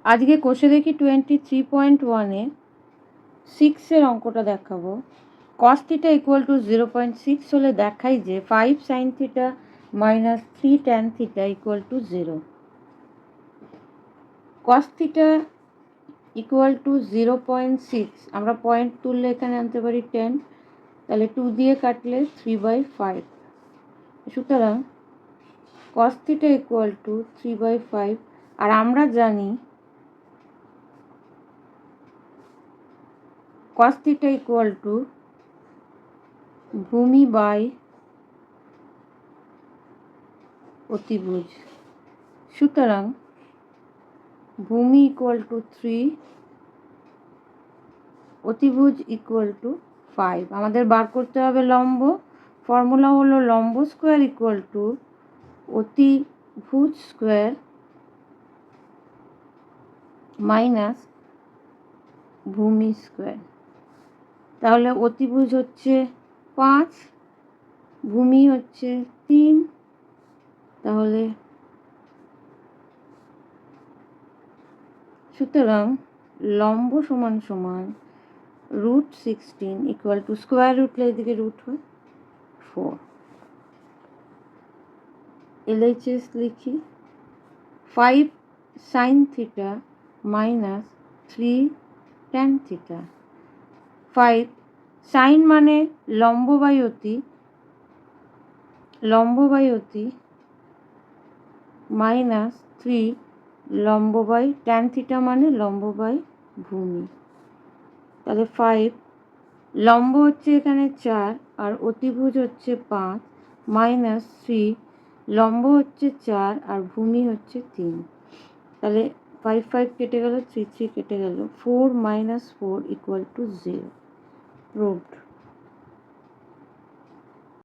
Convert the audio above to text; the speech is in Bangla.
আজকে কোষে দেখি 23.1-এ 6-এর অঙ্কটা দেখাবো। cos থিটা ইকুয়াল টু 0.6 হলে দেখাই যে 5 sin theta minus 3 tan theta equal to 0। cos theta equal to 0.6, আমরা পয়েন্ট তুললে এখানে আনতে পারি 10, তাহলে 2 দিয়ে কাটলে 3/5। সুতরাং cos থিটা ইকুয়াল টু 3/5। আর আমরা জানি cos থিটা ইকুয়াল টু ভূমি বাই অতিভুজ। সুতরাং ভূমি ইকুয়াল টু 3, অতিভুজ ইকুয়াল টু 5। আমাদের বার করতে হবে লম্ব। ফর্মুলা হলো লম্ব স্কোয়ার ইকুয়াল টু অতিভুজ স্কোয়ার মাইনাস ভূমি স্কোয়ার। তাহলে অতিভুজ হচ্ছে 5, ভূমি হচ্ছে 3, তাহলে সুতরাং লম্ব সমান সমান √16 ইকুয়াল টু স্কোয়ার রুটলে এদিকে রুট হয় 4। LHS লিখি 5 sin theta minus 3 tan theta. 5 sin মানে লম্ব বাই অতি মাইনাস 3 লম্ব বাই tan থিটা মানে লম্ব বাই ভূমি। তাহলে 5 লম্ব হচ্ছে এখানে 4 আর অতিভুজ হচ্ছে 5 মাইনাস 3 লম্ব হচ্ছে 4 আর ভূমি হচ্ছে 3। তাহলে 5 5 কেটে গেল, 3 3 কেটে গেল, 4 - 4 ইকুয়াল টু 0। প্রুভড।